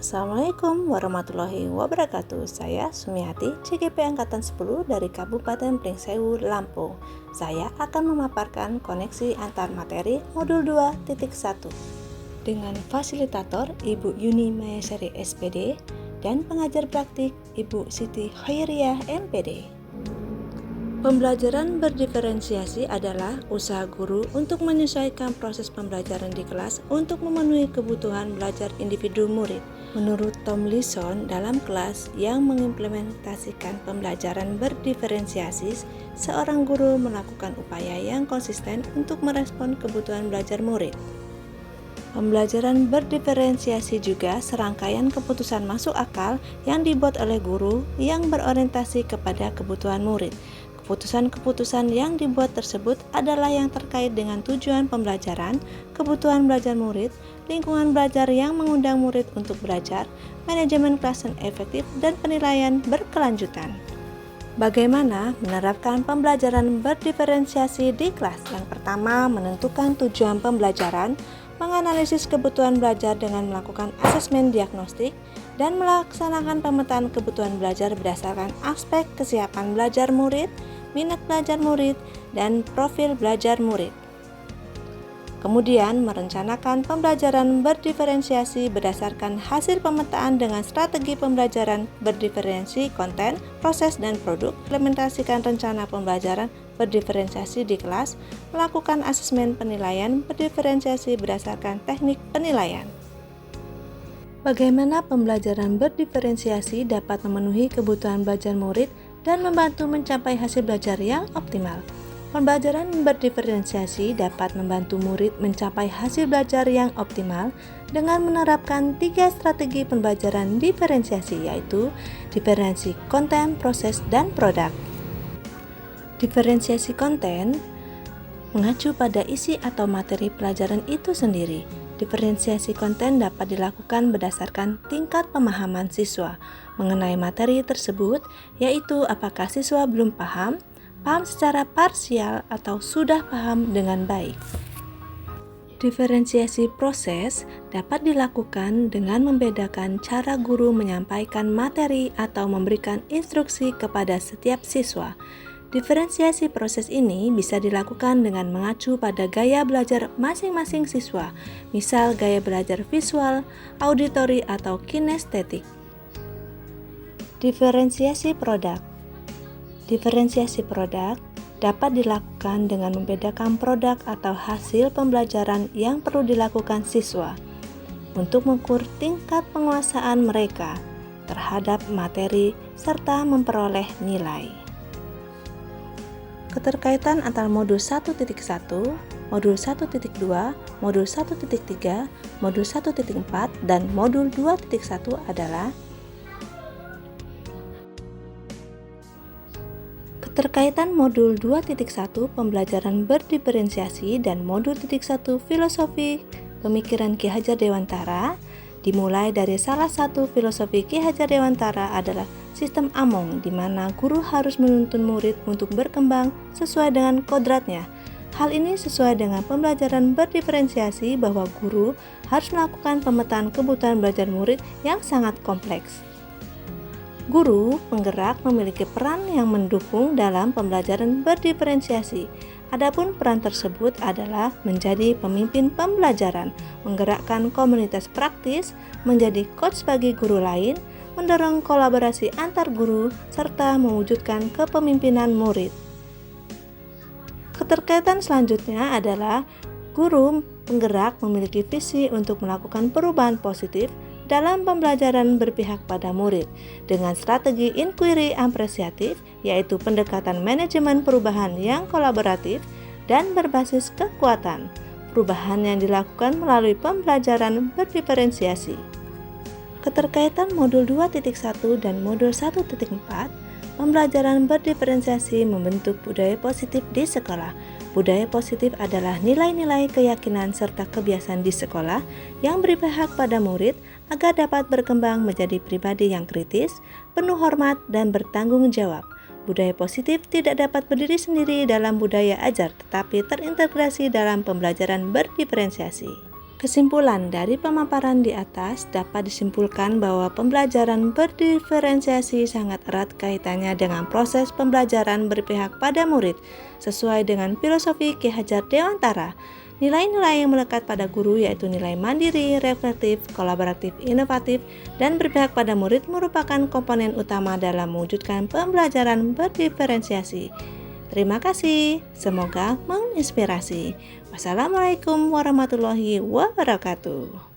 Assalamualaikum warahmatullahi wabarakatuh. Saya Sumiati, CGP Angkatan 10 dari Kabupaten Pringsewu, Lampung. Saya akan memaparkan koneksi antar materi modul 2.1 dengan fasilitator Ibu Yuni Mayasari SPD dan pengajar praktik Ibu Siti Khairiyah MPD. Pembelajaran berdiferensiasi adalah usaha guru untuk menyesuaikan proses pembelajaran di kelas untuk memenuhi kebutuhan belajar individu murid. Menurut Tomlinson, dalam kelas yang mengimplementasikan pembelajaran berdiferensiasi, seorang guru melakukan upaya yang konsisten untuk merespon kebutuhan belajar murid. Pembelajaran berdiferensiasi juga serangkaian keputusan masuk akal yang dibuat oleh guru yang berorientasi kepada kebutuhan murid. Keputusan-keputusan yang dibuat tersebut adalah yang terkait dengan tujuan pembelajaran, kebutuhan belajar murid, lingkungan belajar yang mengundang murid untuk belajar, manajemen kelas yang efektif, dan penilaian berkelanjutan. Bagaimana menerapkan pembelajaran berdiferensiasi di kelas? Yang pertama, menentukan tujuan pembelajaran, menganalisis kebutuhan belajar dengan melakukan asesmen diagnostik, dan melaksanakan pemetaan kebutuhan belajar berdasarkan aspek kesiapan belajar murid, minat belajar murid, dan profil belajar murid. Kemudian, merencanakan pembelajaran berdiferensiasi berdasarkan hasil pemetaan dengan strategi pembelajaran berdiferensi konten, proses, dan produk. Implementasikan rencana pembelajaran berdiferensiasi di kelas, melakukan asesmen penilaian berdiferensiasi berdasarkan teknik penilaian. Bagaimana pembelajaran berdiferensiasi dapat memenuhi kebutuhan belajar murid dan membantu mencapai hasil belajar yang optimal? Pembelajaran berdiferensiasi dapat membantu murid mencapai hasil belajar yang optimal dengan menerapkan 3 strategi pembelajaran diferensiasi, yaitu diferensi konten, proses, dan produk. Diferensiasi konten mengacu pada isi atau materi pelajaran itu sendiri. Diferensiasi konten dapat dilakukan berdasarkan tingkat pemahaman siswa mengenai materi tersebut, yaitu apakah siswa belum paham secara parsial, atau sudah paham dengan baik. Diferensiasi proses dapat dilakukan dengan membedakan cara guru menyampaikan materi atau memberikan instruksi kepada setiap siswa. Diferensiasi proses ini bisa dilakukan dengan mengacu pada gaya belajar masing-masing siswa, misal gaya belajar visual, auditori, atau kinestetik. Diferensiasi produk. Diferensiasi produk dapat dilakukan dengan membedakan produk atau hasil pembelajaran yang perlu dilakukan siswa untuk mengukur tingkat penguasaan mereka terhadap materi serta memperoleh nilai. Keterkaitan antara modul 1.1, modul 1.2, modul 1.3, modul 1.4, dan modul 2.1 adalah keterkaitan modul 2.1 pembelajaran berdiferensiasi dan modul 1 filosofi pemikiran Ki Hajar Dewantara dimulai dari salah satu filosofi Ki Hajar Dewantara adalah sistem Among, di mana guru harus menuntun murid untuk berkembang sesuai dengan kodratnya. Hal ini sesuai dengan pembelajaran berdiferensiasi bahwa guru harus melakukan pemetaan kebutuhan belajar murid yang sangat kompleks. Guru penggerak memiliki peran yang mendukung dalam pembelajaran berdiferensiasi. Adapun peran tersebut adalah menjadi pemimpin pembelajaran, menggerakkan komunitas praktis, menjadi coach bagi guru lain, mendorong kolaborasi antar guru, serta mewujudkan kepemimpinan murid. Keterkaitan selanjutnya adalah guru penggerak memiliki visi untuk melakukan perubahan positif dalam pembelajaran berpihak pada murid dengan strategi inquiry apresiatif, yaitu pendekatan manajemen perubahan yang kolaboratif dan berbasis kekuatan. Perubahan yang dilakukan melalui pembelajaran berdiferensiasi. Keterkaitan modul 2.1 dan modul 1.4, pembelajaran berdiferensiasi membentuk budaya positif di sekolah. Budaya positif adalah nilai-nilai keyakinan serta kebiasaan di sekolah yang berpihak pada murid agar dapat berkembang menjadi pribadi yang kritis, penuh hormat, dan bertanggung jawab. Budaya positif tidak dapat berdiri sendiri dalam budaya ajar, tetapi terintegrasi dalam pembelajaran berdiferensiasi. Kesimpulan dari pemaparan di atas dapat disimpulkan bahwa pembelajaran berdiferensiasi sangat erat kaitannya dengan proses pembelajaran berpihak pada murid, sesuai dengan filosofi Ki Hajar Dewantara. Nilai-nilai yang melekat pada guru yaitu nilai mandiri, reflektif, kolaboratif, inovatif, dan berpihak pada murid merupakan komponen utama dalam mewujudkan pembelajaran berdiferensiasi. Terima kasih, semoga menginspirasi. Wassalamualaikum warahmatullahi wabarakatuh.